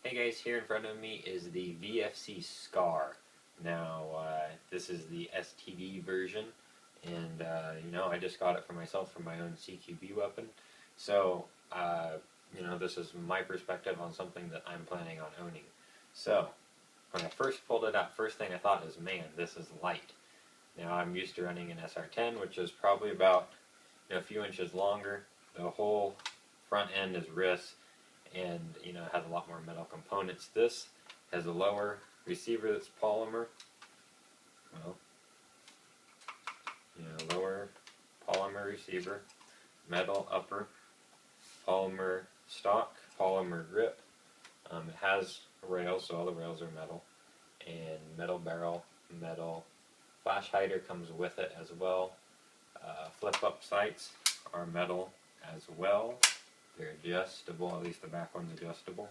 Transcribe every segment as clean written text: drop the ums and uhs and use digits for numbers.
Hey guys, here in front of me is the VFC Scar. Now, this is the STD version, and I just got it for myself from my own CQB weapon. So, this is my perspective on something that I'm planning on owning. So, when I first pulled it out, first thing I thought is, man, this is light. Now, I'm used to running an SR10, which is probably about a few inches longer. The whole front end is wrist, and it has a lot more metal components. This has a lower receiver that's polymer. Lower polymer receiver, metal upper, polymer stock, polymer grip. It has rails, so all the rails are metal, and metal barrel, metal flash hider comes with it as well. Flip up sights are metal as well. They're adjustable, at least the back one's adjustable.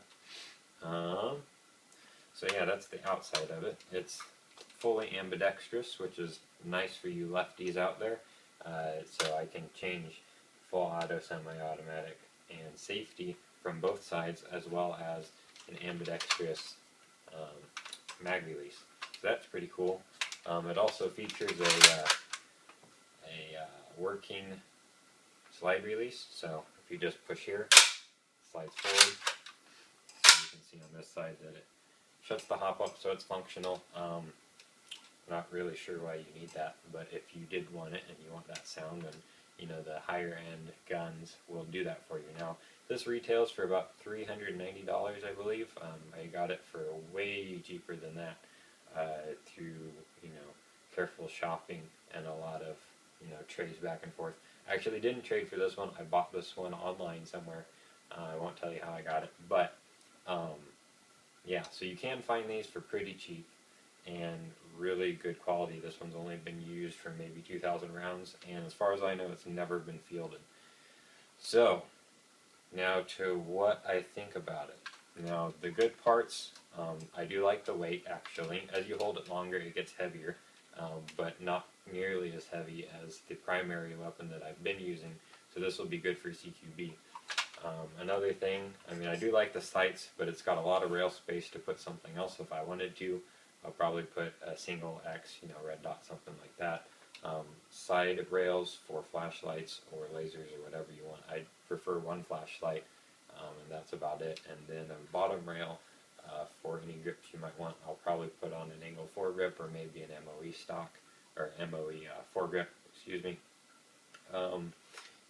So yeah, that's the outside of it. It's fully ambidextrous, which is nice for you lefties out there. So I can change full auto, semi-automatic, and safety from both sides, as well as an ambidextrous mag release. So that's pretty cool. It also features a working slide release. So if you just push here, it slides forward. So you can see on this side that it shuts the hop up, so it's functional. Not really sure why you need that, but if you did want it and you want that sound, then the higher end guns will do that for you. Now, this retails for about $390, I believe. I got it for way cheaper than that through careful shopping and a lot of trades back and forth. I actually didn't trade for this one. I bought this one online somewhere. I won't tell you how I got it, but yeah, so you can find these for pretty cheap and really good quality. This one's only been used for maybe 2,000 rounds, and as far as I know, it's never been fielded. So, now to what I think about it. Now, the good parts, I do like the weight, actually. As you hold it longer, it gets heavier, but not nearly as heavy as the primary weapon that I've been using, so this will be good for CQB. Another thing, I do like the sights, but it's got a lot of rail space to put something else if I wanted to. I'll probably put a single X, red dot, something like that. Side rails for flashlights or lasers or whatever you want. I prefer one flashlight, and that's about it. And then a bottom rail for any grips you might want. I'll probably put on an angle foregrip or maybe an MOE stock, or MOE foregrip, excuse me.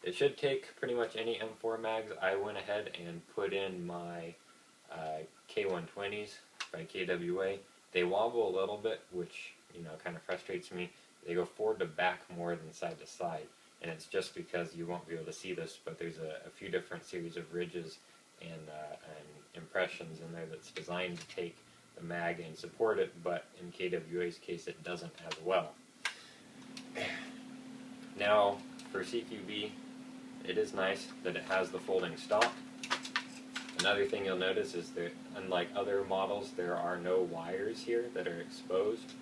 It should take pretty much any M4 mags. I went ahead and put in my K120s by KWA. They wobble a little bit, which kind of frustrates me. They go forward to back more than side to side, and it's just because you won't be able to see this, but there's a few different series of ridges and impressions in there that's designed to take the mag and support it, but in KWA's case it doesn't as well. Now, for CQB, it is nice that it has the folding stock. Another thing you'll notice is that, unlike other models, there are no wires here that are exposed,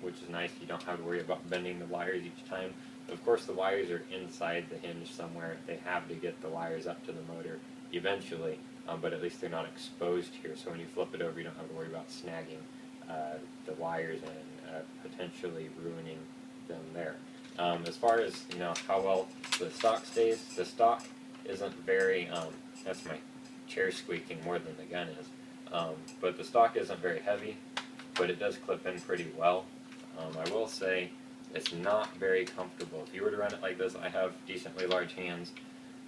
which is nice. You don't have to worry about bending the wires each time. Of course, the wires are inside the hinge somewhere. They have to get the wires up to the motor eventually, but at least they're not exposed here, so when you flip it over, you don't have to worry about snagging the wires and potentially ruining them there. As far as how well the stock stays, the stock isn't very, that's my chair squeaking more than the gun is, but the stock isn't very heavy, but it does clip in pretty well. I will say it's not very comfortable. If you were to run it like this, I have decently large hands.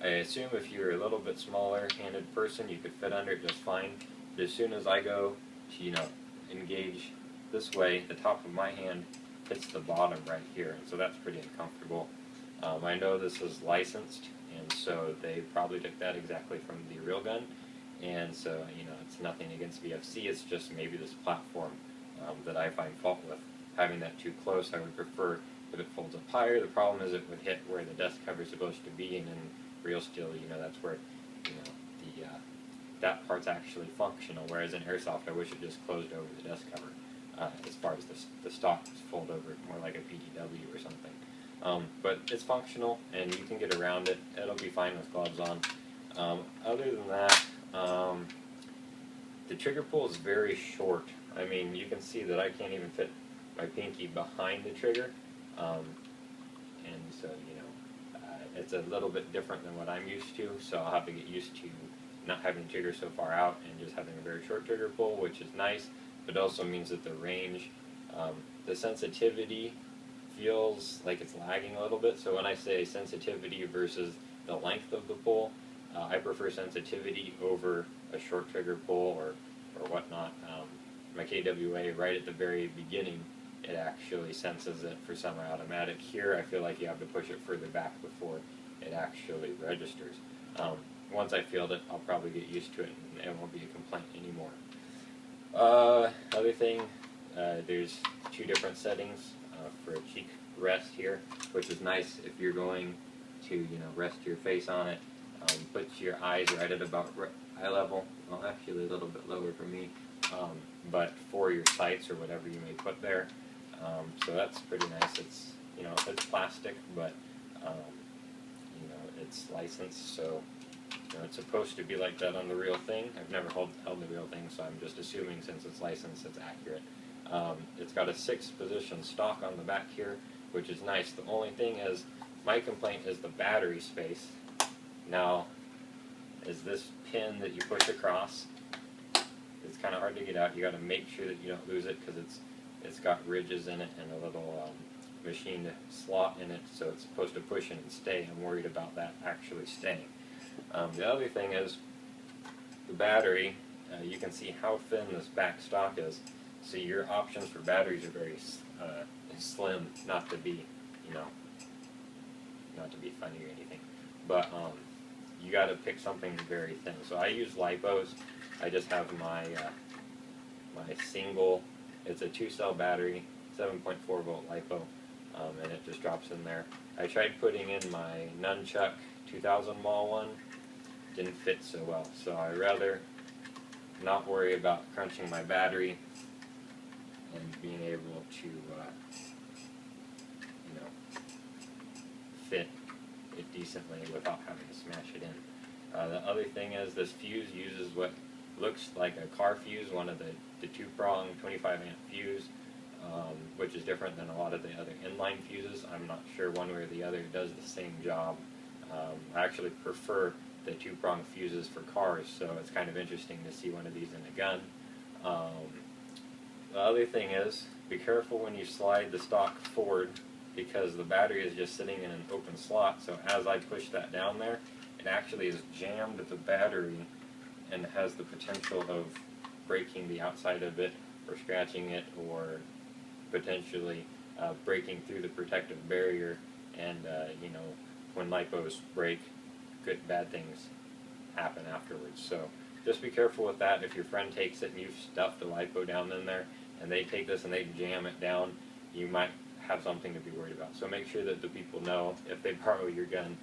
I assume if you're a little bit smaller handed person, you could fit under it just fine, but as soon as I go to engage this way, the top of my hand hits the bottom right here, and so that's pretty uncomfortable. I know this is licensed, and so they probably took that exactly from the real gun, and so it's nothing against VFC, it's just maybe this platform that I find fault with. Having that too close, I would prefer if it folds up higher. The problem is it would hit where the dust cover is supposed to be, and in real steel, that's where that part's actually functional, whereas in airsoft, I wish it just closed over the dust cover. As far as the stock is fold over more like a PDW or something. But it's functional, and you can get around it. It'll be fine with gloves on. Other than that, The trigger pull is very short. I mean, you can see that I can't even fit my pinky behind the trigger, and so it's a little bit different than what I'm used to. So I'll have to get used to not having the trigger so far out and just having a very short trigger pull, which is nice, but also means that the range, the sensitivity feels like it's lagging a little bit. So when I say sensitivity versus the length of the pull, I prefer sensitivity over a short trigger pull or whatnot. My KWA, right at the very beginning, it actually senses it for semi-automatic. Here I feel like you have to push it further back before it actually registers. Once I feel it, I'll probably get used to it and it won't be a complaint anymore. Other thing, there's 2 different settings for a cheek rest here, which is nice if you're going to rest your face on it. Put your eyes right at about eye level. Well, actually a little bit lower for me, but for your sights or whatever you may put there. So that's pretty nice. It's it's plastic, but it's licensed, so it's supposed to be like that on the real thing. I've never held the real thing, so I'm just assuming since it's licensed, it's accurate. It's got a 6-position stock on the back here, which is nice. The only thing is, my complaint is the battery space. Now, is this pin that you push across, it's kind of hard to get out. You got to make sure that you don't lose it because it's got ridges in it and a little machined slot in it, so it's supposed to push in and stay. I'm worried about that actually staying. The other thing is the battery. You can see how thin this back stock is. So your options for batteries are very slim, not to be not to be funny or anything, but you got to pick something very thin. So I use lipos. I just have my my single. It's a 2-cell battery, 7.4 volt lipo, and it just drops in there. I tried putting in my Nunchuck 2000 mAh one. Didn't fit so well. So I rather not worry about crunching my battery and being able to fit it decently without having to smash it in. The other thing is this fuse uses what looks like a car fuse, one of the 2-prong 25 amp fuse, which is different than a lot of the other inline fuses. I'm not sure one way or the other does the same job. I actually prefer the 2-prong fuses for cars, so it's kind of interesting to see one of these in a gun. The other thing is, be careful when you slide the stock forward, because the battery is just sitting in an open slot, so as I push that down there, it actually is jammed the battery and has the potential of breaking the outside of it or scratching it or potentially breaking through the protective barrier, and when lipos break, bad things happen afterwards. So just be careful with that. If your friend takes it and you've stuffed a lipo down in there and they take this and they jam it down, you might have something to be worried about. So make sure that the people know, if they borrow your gun,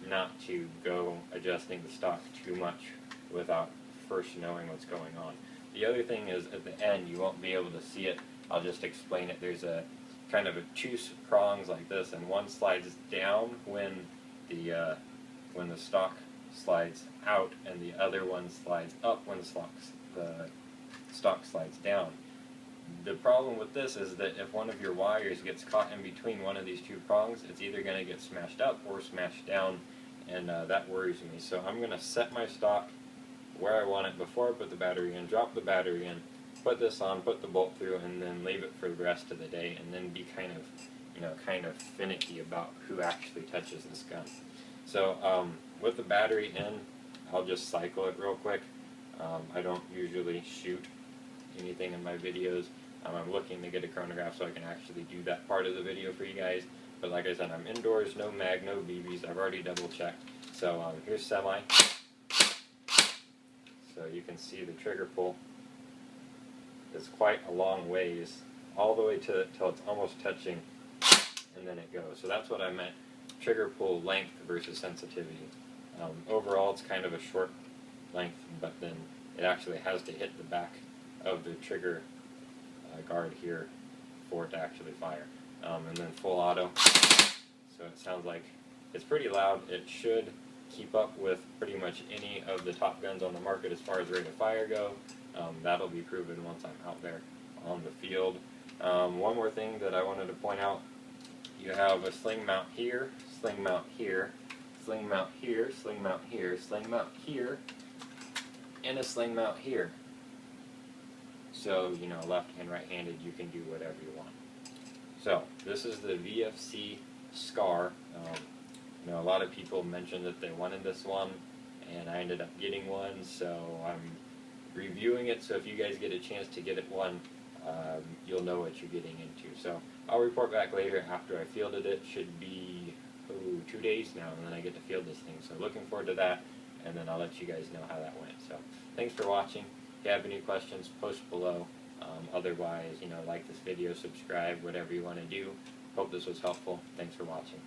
not to go adjusting the stock too much without first knowing what's going on. The other thing is, at the end, you won't be able to see it. I'll just explain it. There's a kind of 2 prongs like this, and one slides down when the stock slides out, and the other one slides up when the stock slides down. The problem with this is that if one of your wires gets caught in between one of these 2 prongs, it's either going to get smashed up or smashed down, and that worries me. So I'm going to set my stock where I want it before I put the battery in, drop the battery in, put this on, put the bolt through, and then leave it for the rest of the day, and then be kind of finicky about who actually touches this gun. So with the battery in, I'll just cycle it real quick. I don't usually shoot anything in my videos. I'm looking to get a chronograph so I can actually do that part of the video for you guys. But like I said, I'm indoors, no mag, no BBs. I've already double checked. So here's semi. So you can see the trigger pull. It's quite a long ways, all the way till it's almost touching, and then it goes. So that's what I meant, trigger pull length versus sensitivity. Overall, it's kind of a short length, but then it actually has to hit the back of the trigger guard here for it to actually fire. And then full auto, so it sounds like it's pretty loud. It should keep up with pretty much any of the top guns on the market as far as rate of fire go. That'll be proven once I'm out there on the field. One more thing that I wanted to point out, you have a sling mount here, sling mount here, sling mount here, sling mount here, sling mount here, and a sling mount here. So, you know, left and right handed, you can do whatever you want. So, this is the VFC SCAR. You know, a lot of people mentioned that they wanted this one, and I ended up getting one, so I'm reviewing it, so if you guys get a chance to get it one, you'll know what you're getting into. So I'll report back later after I fielded it. Should be 2 days now, and then I get to field this thing. So looking forward to that, and then I'll let you guys know how that went. So thanks for watching. If you have any questions, post below. Otherwise, you know, like this video, subscribe, whatever you want to do. Hope this was helpful. Thanks for watching.